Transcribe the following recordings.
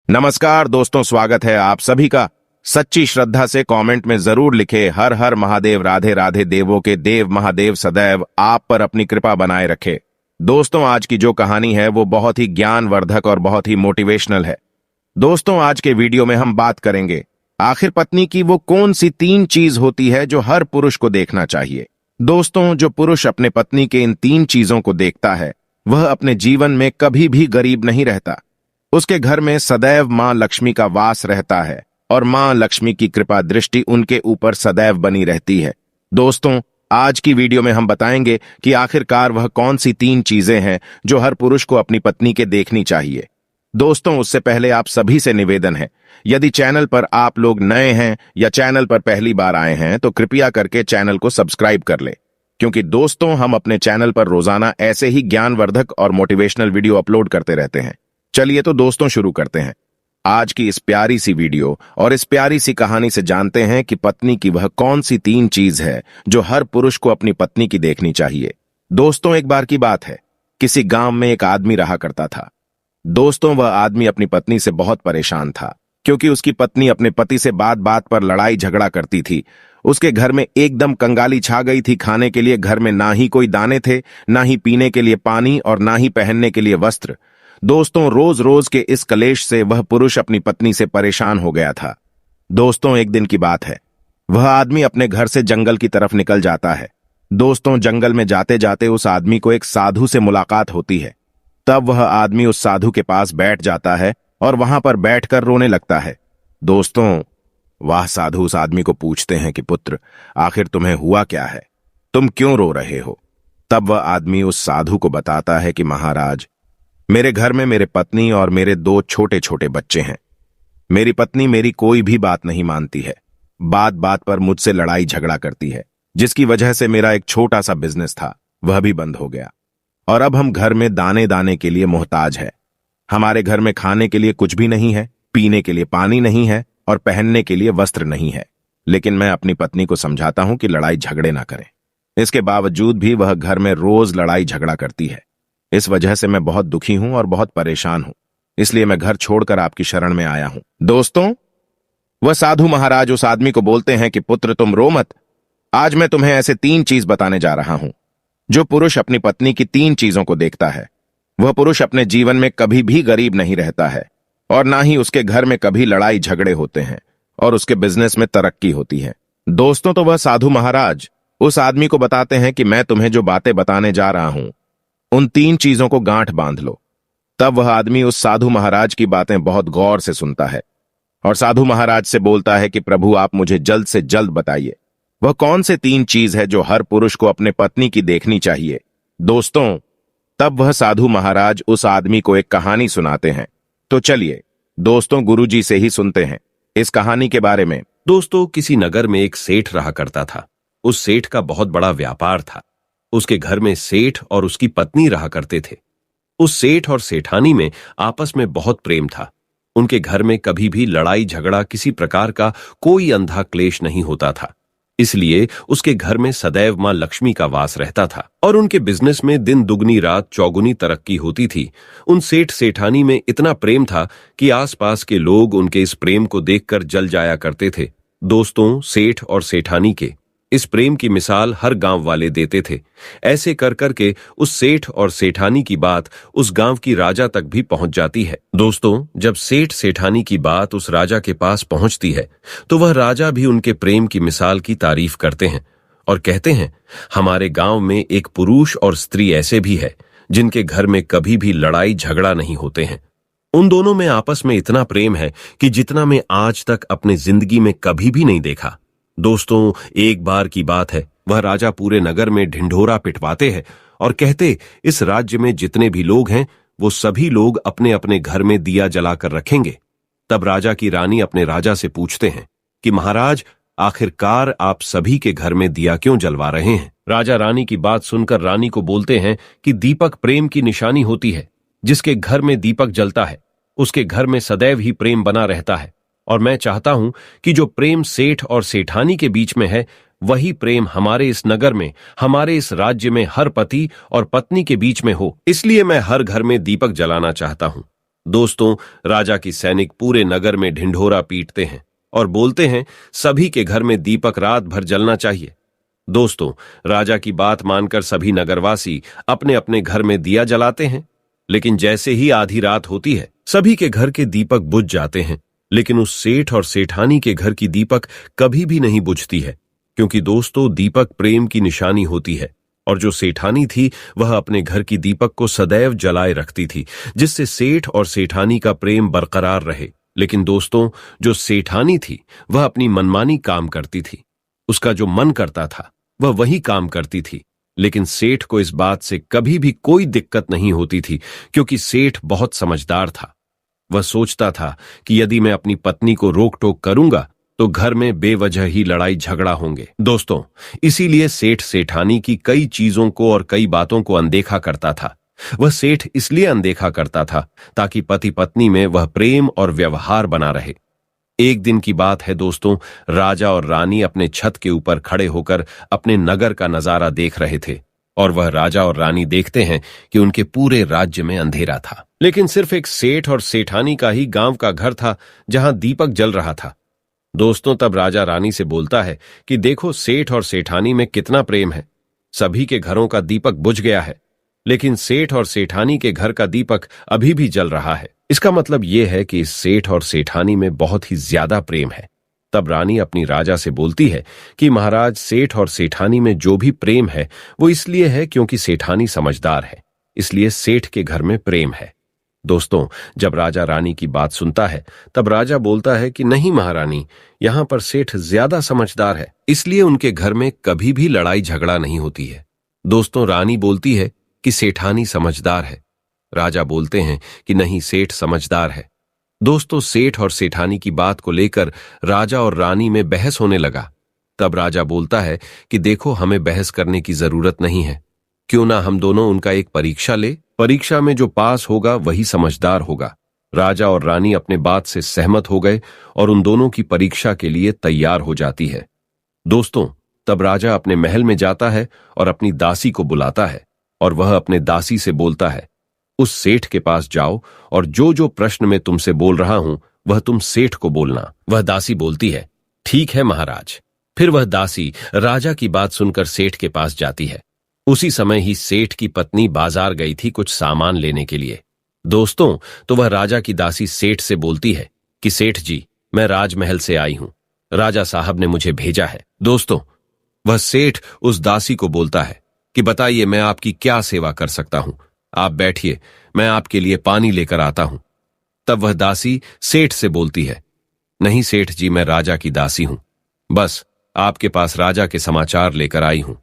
नमस्कार दोस्तों, स्वागत है आप सभी का। सच्ची श्रद्धा से कमेंट में जरूर लिखे हर हर महादेव, राधे राधे, देवों के देव महादेव सदैव आप पर अपनी कृपा बनाए रखे। दोस्तों, आज की जो कहानी है वो बहुत ही ज्ञानवर्धक और बहुत ही मोटिवेशनल है। दोस्तों, आज के वीडियो में हम बात करेंगे आखिर पत्नी की वो कौन सी 3 चीज होती है जो हर पुरुष को देखना चाहिए। दोस्तों, जो पुरुष अपने पत्नी के इन 3 चीजों को देखता है वह अपने जीवन में कभी भी गरीब नहीं रहता। उसके घर में सदैव मां लक्ष्मी का वास रहता है और मां लक्ष्मी की कृपा दृष्टि उनके ऊपर सदैव बनी रहती है। दोस्तों, आज की वीडियो में हम बताएंगे कि आखिरकार वह कौन सी 3 चीजें हैं जो हर पुरुष को अपनी पत्नी के देखनी चाहिए। दोस्तों, उससे पहले आप सभी से निवेदन है, यदि चैनल पर आप लोग नए हैं या चैनल पर पहली बार आए हैं तो कृपया करके चैनल को सब्सक्राइब कर ले, क्योंकि दोस्तों हम अपने चैनल पर रोजाना ऐसे ही ज्ञानवर्धक और मोटिवेशनल वीडियो अपलोड करते रहते हैं। चलिए तो दोस्तों शुरू करते हैं आज की इस प्यारी सी वीडियो और इस प्यारी सी कहानी से जानते हैं कि पत्नी की वह कौन सी 3 चीज है जो हर पुरुष को अपनी पत्नी की देखनी चाहिए। दोस्तों, एक बार की बात है, किसी गांव में एक आदमी रहा करता था। दोस्तों, वह आदमी अपनी पत्नी से बहुत परेशान था क्योंकि उसकी पत्नी अपने पति से बात बात पर लड़ाई झगड़ा करती थी। उसके घर में एकदम कंगाली छा गई थी। खाने के लिए घर में ना ही कोई दाने थे, ना ही पीने के लिए पानी और ना ही पहनने के लिए वस्त्र। दोस्तों, रोज रोज के इस कलेश से वह पुरुष अपनी पत्नी से परेशान हो गया था। दोस्तों, एक दिन की बात है, वह आदमी अपने घर से जंगल की तरफ निकल जाता है। दोस्तों, जंगल में जाते जाते उस आदमी को एक साधु से मुलाकात होती है। तब वह आदमी उस साधु के पास बैठ जाता है और वहां पर बैठकर रोने लगता है। दोस्तों, वह साधु उस आदमी को पूछते हैं कि पुत्र, आखिर तुम्हें हुआ क्या है, तुम क्यों रो रहे हो। तब वह आदमी उस साधु को बताता है कि महाराज, मेरे घर में मेरे पत्नी और मेरे 2 छोटे छोटे बच्चे हैं। मेरी पत्नी मेरी कोई भी बात नहीं मानती है, बात बात पर मुझसे लड़ाई झगड़ा करती है, जिसकी वजह से मेरा एक छोटा सा बिजनेस था वह भी बंद हो गया और अब हम घर में दाने दाने के लिए मोहताज है। हमारे घर में खाने के लिए कुछ भी नहीं है, पीने के लिए पानी नहीं है और पहनने के लिए वस्त्र नहीं है। लेकिन मैं अपनी पत्नी को समझाता हूं कि लड़ाई झगड़े ना करें, इसके बावजूद भी वह घर में रोज लड़ाई झगड़ा करती है। इस वजह से मैं बहुत दुखी हूं और बहुत परेशान हूं, इसलिए मैं घर छोड़कर आपकी शरण में आया हूं। दोस्तों, वह साधु महाराज उस आदमी को बोलते हैं कि पुत्र तुम रो मत, आज मैं तुम्हें ऐसे 3 चीज बताने जा रहा हूं। जो पुरुष अपनी पत्नी की 3 चीजों को देखता है वह पुरुष अपने जीवन में कभी भी गरीब नहीं रहता है और ना ही उसके घर में कभी लड़ाई झगड़े होते हैं और उसके बिजनेस में तरक्की होती है। दोस्तों, तो वह साधु महाराज उस आदमी को बताते हैं कि मैं तुम्हें जो बातें बताने जा रहा हूं उन 3 चीजों को गांठ बांध लो। तब वह आदमी उस साधु महाराज की बातें बहुत गौर से सुनता है और साधु महाराज से बोलता है कि प्रभु, आप मुझे जल्द से जल्द बताइए वह कौन से 3 चीज है जो हर पुरुष को अपने पत्नी की देखनी चाहिए। दोस्तों, तब वह साधु महाराज उस आदमी को एक कहानी सुनाते हैं। तो चलिए दोस्तों, गुरुजी से ही सुनते हैं इस कहानी के बारे में। दोस्तों, किसी नगर में एक सेठ रहा करता था। उस सेठ का बहुत बड़ा व्यापार था। उसके घर में सेठ और उसकी पत्नी रहा करते थे। उस सेठ और सेठानी में आपस में बहुत प्रेम था। उनके घर में कभी भी लड़ाई झगड़ा, किसी प्रकार का कोई अंधा क्लेश नहीं होता था। इसलिए उसके घर में सदैव मां लक्ष्मी का वास रहता था और उनके बिजनेस में दिन दुगनी रात चौगुनी तरक्की होती थी। उन सेठ सेठानी में इतना प्रेम था कि आसपास के लोग उनके इस प्रेम को देखकर जल जाया करते थे। दोस्तों, सेठ और सेठानी के इस प्रेम की मिसाल हर गांव वाले देते थे। ऐसे कर करके उस सेठ और सेठानी की बात उस गांव की राजा तक भी पहुंच जाती है। दोस्तों, जब सेठ सेठानी की बात उस राजा के पास पहुंचती है तो वह राजा भी उनके प्रेम की मिसाल की तारीफ करते हैं और कहते हैं, हमारे गांव में एक पुरुष और स्त्री ऐसे भी है जिनके घर में कभी भी लड़ाई झगड़ा नहीं होते हैं। उन दोनों में आपस में इतना प्रेम है कि जितना मैं आज तक अपने जिंदगी में कभी भी नहीं देखा। दोस्तों, एक बार की बात है, वह राजा पूरे नगर में ढिंढोरा पिटवाते हैं और कहते, इस राज्य में जितने भी लोग हैं वो सभी लोग अपने अपने घर में दिया जलाकर रखेंगे। तब राजा की रानी अपने राजा से पूछते हैं कि महाराज, आखिरकार आप सभी के घर में दिया क्यों जलवा रहे हैं। राजा रानी की बात सुनकर रानी को बोलते हैं कि दीपक प्रेम की निशानी होती है। जिसके घर में दीपक जलता है उसके घर में सदैव ही प्रेम बना रहता है और मैं चाहता हूं कि जो प्रेम सेठ और सेठानी के बीच में है वही प्रेम हमारे इस नगर में, हमारे इस राज्य में हर पति और पत्नी के बीच में हो। इसलिए मैं हर घर में दीपक जलाना चाहता हूं। दोस्तों, राजा की सैनिक पूरे नगर में ढिंढोरा पीटते हैं और बोलते हैं सभी के घर में दीपक रात भर जलना चाहिए। दोस्तों, राजा की बात मानकर सभी नगरवासी अपने अपने घर में दिया जलाते हैं, लेकिन जैसे ही आधी रात होती है सभी के घर के दीपक बुझ जाते हैं, लेकिन उस सेठ और सेठानी के घर की दीपक कभी भी नहीं बुझती है, क्योंकि दोस्तों दीपक प्रेम की निशानी होती है और जो सेठानी थी वह अपने घर की दीपक को सदैव जलाए रखती थी, जिससे सेठ और सेठानी का प्रेम बरकरार रहे। लेकिन दोस्तों, जो सेठानी थी वह अपनी मनमानी काम करती थी, उसका जो मन करता था वह वही काम करती थी। लेकिन सेठ को इस बात से कभी भी कोई दिक्कत नहीं होती थी, क्योंकि सेठ बहुत समझदार था। वह सोचता था कि यदि मैं अपनी पत्नी को रोक टोक करूंगा तो घर में बेवजह ही लड़ाई झगड़ा होंगे। दोस्तों, इसीलिए सेठ सेठानी की कई चीजों को और कई बातों को अनदेखा करता था। वह सेठ इसलिए अनदेखा करता था ताकि पति पत्नी में वह प्रेम और व्यवहार बना रहे। एक दिन की बात है दोस्तों, राजा और रानी अपने छत के ऊपर खड़े होकर अपने नगर का नजारा देख रहे थे और वह राजा और रानी देखते हैं कि उनके पूरे राज्य में अंधेरा था, लेकिन सिर्फ एक सेठ और सेठानी का ही गांव का घर था जहां दीपक जल रहा था। दोस्तों, तब राजा रानी से बोलता है कि देखो सेठ और सेठानी में कितना प्रेम है। सभी के घरों का दीपक बुझ गया है, लेकिन सेठ और सेठानी के घर का दीपक अभी भी जल रहा है। इसका मतलब यह है कि इस सेठ और सेठानी में बहुत ही ज्यादा प्रेम है। तब रानी अपनी राजा से बोलती है कि महाराज, सेठ और सेठानी में जो भी प्रेम है वो इसलिए है क्योंकि सेठानी समझदार है, इसलिए सेठ के घर में प्रेम है। दोस्तों, जब राजा रानी की बात सुनता है तब राजा बोलता है कि नहीं महारानी, यहां पर सेठ ज्यादा समझदार है, इसलिए उनके घर में कभी भी लड़ाई झगड़ा नहीं होती है। दोस्तों, रानी बोलती है कि सेठानी समझदार है। राजा बोलते हैं कि नहीं, सेठ समझदार है। दोस्तों, सेठ और सेठानी की बात को लेकर राजा और रानी में बहस होने लगा। तब राजा बोलता है कि देखो, हमें बहस करने की जरूरत नहीं है, क्यों ना हम दोनों उनका एक परीक्षा ले, परीक्षा में जो पास होगा वही समझदार होगा। राजा और रानी अपने बात से सहमत हो गए और उन दोनों की परीक्षा के लिए तैयार हो जाती है। दोस्तों, तब राजा अपने महल में जाता है और अपनी दासी को बुलाता है और वह अपने दासी से बोलता है, उस सेठ के पास जाओ और जो जो प्रश्न मैं तुमसे बोल रहा हूं वह तुम सेठ को बोलना। वह दासी बोलती है, ठीक है महाराज। फिर वह दासी राजा की बात सुनकर सेठ के पास जाती है। उसी समय ही सेठ की पत्नी बाजार गई थी कुछ सामान लेने के लिए। दोस्तों, तो वह राजा की दासी सेठ से बोलती है कि सेठ जी, मैं राजमहल से आई हूं, राजा साहब ने मुझे भेजा है। दोस्तों, वह सेठ उस दासी को बोलता है कि बताइए मैं आपकी क्या सेवा कर सकता हूं, आप बैठिए, मैं आपके लिए पानी लेकर आता हूं। तब वह दासी सेठ से बोलती है, नहीं सेठ जी, मैं राजा की दासी हूं, बस आपके पास राजा के समाचार लेकर आई हूं।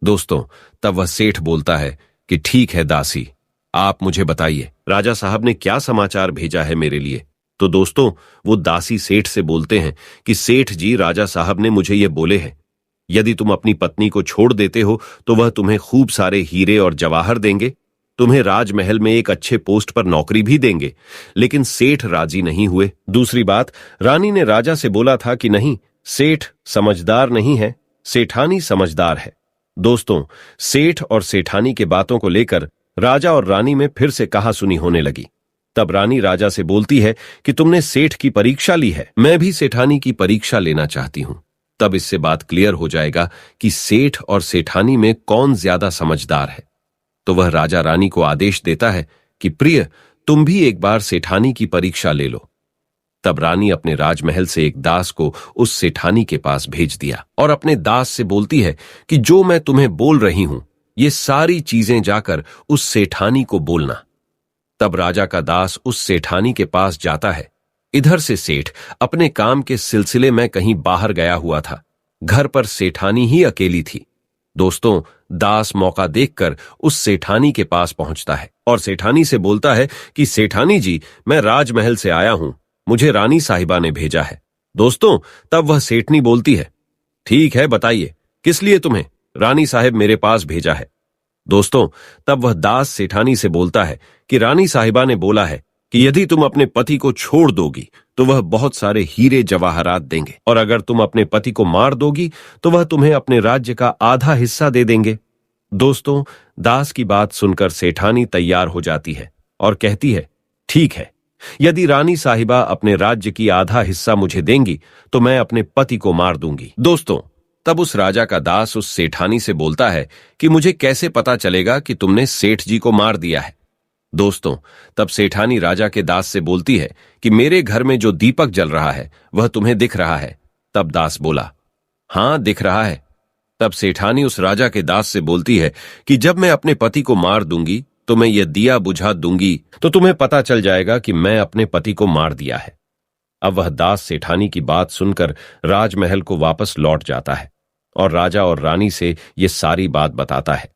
दोस्तों, तब वह सेठ बोलता है कि ठीक है दासी, आप मुझे बताइए राजा साहब ने क्या समाचार भेजा है मेरे लिए। तो दोस्तों, वो दासी सेठ से बोलते हैं कि सेठ जी, राजा साहब ने मुझे ये बोले हैं, यदि तुम अपनी पत्नी को छोड़ देते हो तो वह तुम्हें खूब सारे हीरे और जवाहर देंगे, तुम्हें राजमहल में एक अच्छे पोस्ट पर नौकरी भी देंगे। लेकिन सेठ राजी नहीं हुए। दूसरी बात, रानी ने राजा से बोला था कि नहीं, सेठ समझदार नहीं है, सेठानी समझदार है। दोस्तों, सेठ और सेठानी के बातों को लेकर राजा और रानी में फिर से कहासुनी होने लगी। तब रानी राजा से बोलती है कि तुमने सेठ की परीक्षा ली है, मैं भी सेठानी की परीक्षा लेना चाहती हूं। तब इससे बात क्लियर हो जाएगा कि सेठ और सेठानी में कौन ज्यादा समझदार है। तो वह राजा रानी को आदेश देता है कि प्रिय, तुम भी एक बार सेठानी की परीक्षा ले लो। तब रानी अपने राजमहल से एक दास को उस सेठानी के पास भेज दिया और अपने दास से बोलती है कि जो मैं तुम्हें बोल रही हूं ये सारी चीजें जाकर उस सेठानी को बोलना। तब राजा का दास उस सेठानी के पास जाता है। इधर से सेठ अपने काम के सिलसिले में कहीं बाहर गया हुआ था, घर पर सेठानी ही अकेली थी। दोस्तों, दास मौका देखकर उस सेठानी के पास पहुंचता है और सेठानी से बोलता है कि सेठानी जी, मैं राजमहल से आया हूं, मुझे रानी साहिबा ने भेजा है। दोस्तों, तब वह सेठनी बोलती है, ठीक है बताइए, किस लिए तुम्हें रानी साहिब मेरे पास भेजा है। दोस्तों, तब वह दास सेठानी से बोलता है कि रानी साहिबा ने बोला है कि यदि तुम अपने पति को छोड़ दोगी तो वह बहुत सारे हीरे जवाहरात देंगे, और अगर तुम अपने पति को मार दोगी तो वह तुम्हें अपने राज्य का आधा हिस्सा दे देंगे। दोस्तों, दास की बात सुनकर सेठानी तैयार हो जाती है और कहती है, ठीक है, यदि रानी साहिबा अपने राज्य की आधा हिस्सा मुझे देंगी तो मैं अपने पति को मार दूंगी। दोस्तों, तब उस राजा का दास उस सेठानी से बोलता है कि मुझे कैसे पता चलेगा कि तुमने सेठ जी को मार दिया है। दोस्तों, तब सेठानी राजा के दास से बोलती है कि मेरे घर में जो दीपक जल रहा है वह तुम्हें दिख रहा है। तब दास बोला, हां, दिख रहा है। तब सेठानी उस राजा के दास से बोलती है कि जब मैं अपने पति को मार दूंगी तो मैं यह दिया बुझा दूंगी तो तुम्हें पता चल जाएगा कि मैं अपने पति को मार दिया है। अब वह दास सेठानी की बात सुनकर राजमहल को वापस लौट जाता है और राजा और रानी से ये सारी बात बताता है।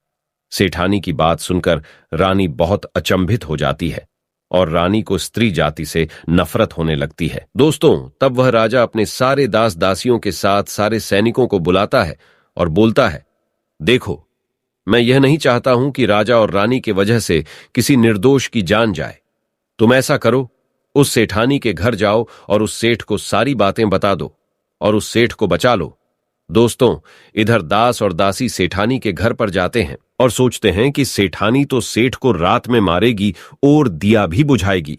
सेठानी की बात सुनकर रानी बहुत अचंभित हो जाती है और रानी को स्त्री जाति से नफरत होने लगती है। दोस्तों, तब वह राजा अपने सारे दास दासियों के साथ सारे सैनिकों को बुलाता है और बोलता है, देखो, मैं यह नहीं चाहता हूं कि राजा और रानी के वजह से किसी निर्दोष की जान जाए। तुम ऐसा करो, उस सेठानी के घर जाओ और उस सेठ को सारी बातें बता दो और उस सेठ को बचा लो। दोस्तों, इधर दास और दासी सेठानी के घर पर जाते हैं और सोचते हैं कि सेठानी तो सेठ को रात में मारेगी और दिया भी बुझाएगी।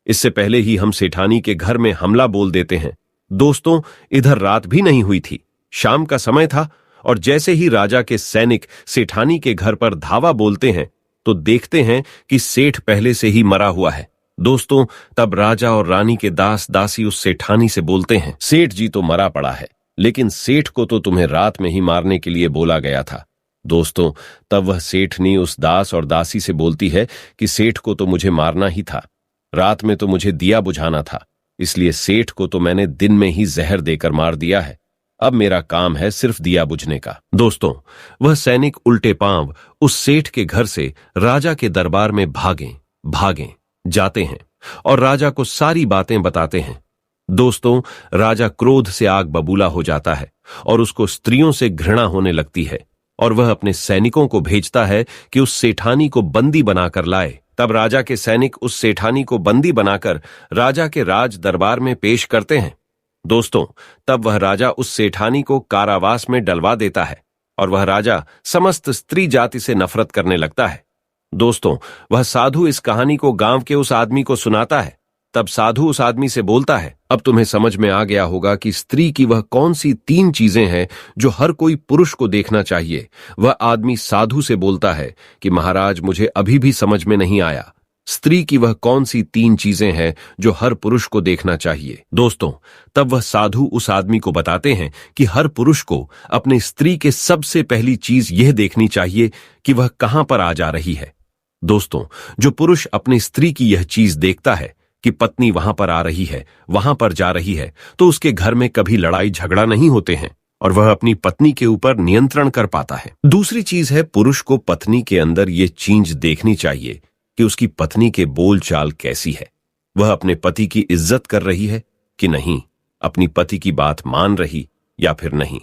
इससे पहले ही हम सेठानी के घर में हमला बोल देते हैं। दोस्तों, इधर रात भी नहीं हुई थी, शाम का समय था और जैसे ही राजा के सैनिक सेठानी के घर पर धावा बोलते हैं तो देखते हैं कि सेठ पहले से ही मरा हुआ है। दोस्तों, तब राजा और रानी के दास दासी उस सेठानी से बोलते हैं, सेठ जी तो मरा पड़ा है, लेकिन सेठ को तो तुम्हें रात में ही मारने के लिए बोला गया था। दोस्तों, तब वह सेठनी उस दास और दासी से बोलती है कि सेठ को तो मुझे मारना ही था, रात में तो मुझे दिया बुझाना था, इसलिए सेठ को तो मैंने दिन में ही जहर देकर मार दिया है। अब मेरा काम है सिर्फ दिया बुझने का। दोस्तों, वह सैनिक उल्टे पांव उस सेठ के घर से राजा के दरबार में भागें जाते हैं और राजा को सारी बातें बताते हैं। दोस्तों, राजा क्रोध से आग बबूला हो जाता है और उसको स्त्रियों से घृणा होने लगती है और वह अपने सैनिकों को भेजता है कि उस सेठानी को बंदी बनाकर लाए। तब राजा के सैनिक उस सेठानी को बंदी बनाकर राजा के राज दरबार में पेश करते हैं। दोस्तों, तब वह राजा उस सेठानी को कारावास में डलवा देता है और वह राजा समस्त स्त्री जाति से नफरत करने लगता है। दोस्तों, वह साधु इस कहानी को गांव के उस आदमी को सुनाता है। तब साधु उस आदमी से बोलता है, अब तुम्हें समझ में आ गया होगा कि स्त्री की वह कौन सी 3 चीजें हैं जो हर कोई पुरुष को देखना चाहिए। वह आदमी साधु से बोलता है कि महाराज, मुझे अभी भी समझ में नहीं आया, स्त्री की वह कौन सी 3 चीजें हैं जो हर पुरुष को देखना चाहिए। दोस्तों, तब वह साधु उस आदमी को बताते हैं कि हर पुरुष को अपने स्त्री के सबसे पहली चीज यह देखनी चाहिए कि वह कहां पर आ जा रही है। दोस्तों, जो पुरुष अपनी स्त्री की यह चीज देखता है कि पत्नी वहां पर आ रही है, वहां पर जा रही है, तो उसके घर में कभी लड़ाई झगड़ा नहीं होते हैं और वह अपनी पत्नी के ऊपर नियंत्रण कर पाता है। दूसरी चीज है, पुरुष को पत्नी के अंदर ये चीज देखनी चाहिए कि उसकी पत्नी के बोलचाल कैसी है, वह अपने पति की इज्जत कर रही है कि नहीं, अपनी पति की बात मान रही या फिर नहीं।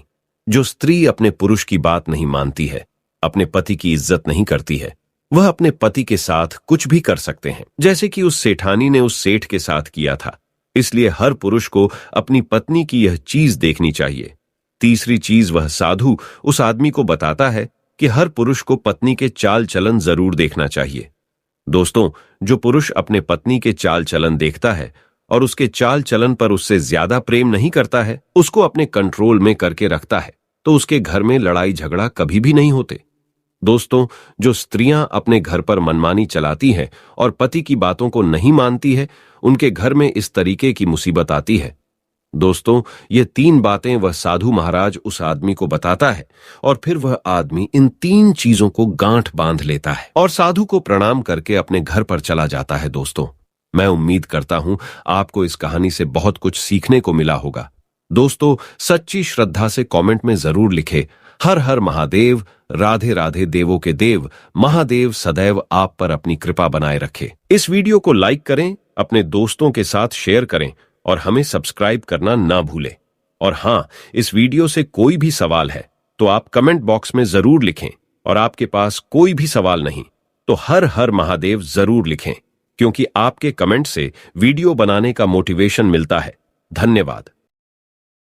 जो स्त्री अपने पुरुष की बात नहीं मानती है, अपने पति की इज्जत नहीं करती है, वह अपने पति के साथ कुछ भी कर सकते हैं, जैसे कि उस सेठानी ने उस सेठ के साथ किया था। इसलिए हर पुरुष को अपनी पत्नी की यह चीज देखनी चाहिए। तीसरी चीज, वह साधु उस आदमी को बताता है कि हर पुरुष को पत्नी के चाल चलन जरूर देखना चाहिए। दोस्तों, जो पुरुष अपने पत्नी के चाल चलन देखता है और उसके चाल चलन पर उससे ज्यादा प्रेम नहीं करता है, उसको अपने कंट्रोल में करके रखता है, तो उसके घर में लड़ाई झगड़ा कभी भी नहीं होते। दोस्तों, जो स्त्रियां अपने घर पर मनमानी चलाती हैं और पति की बातों को नहीं मानती है, उनके घर में इस तरीके की मुसीबत आती है। दोस्तों, ये 3 बातें वह साधु महाराज उस आदमी को बताता है और फिर वह आदमी इन 3 चीजों को गांठ बांध लेता है और साधु को प्रणाम करके अपने घर पर चला जाता है। दोस्तों, मैं उम्मीद करता हूं आपको इस कहानी से बहुत कुछ सीखने को मिला होगा। दोस्तों, सच्ची श्रद्धा से कमेंट में जरूर लिखें, हर हर महादेव, राधे राधे देवों के देव, महादेव सदैव आप पर अपनी कृपा बनाए रखे। इस वीडियो को लाइक करें, अपने दोस्तों के साथ शेयर करें और हमें सब्सक्राइब करना ना भूलें। और हां, इस वीडियो से कोई भी सवाल है तो आप कमेंट बॉक्स में जरूर लिखें, और आपके पास कोई भी सवाल नहीं तो हर हर महादेव जरूर लिखें, क्योंकि आपके कमेंट से वीडियो बनाने का मोटिवेशन मिलता है। धन्यवाद।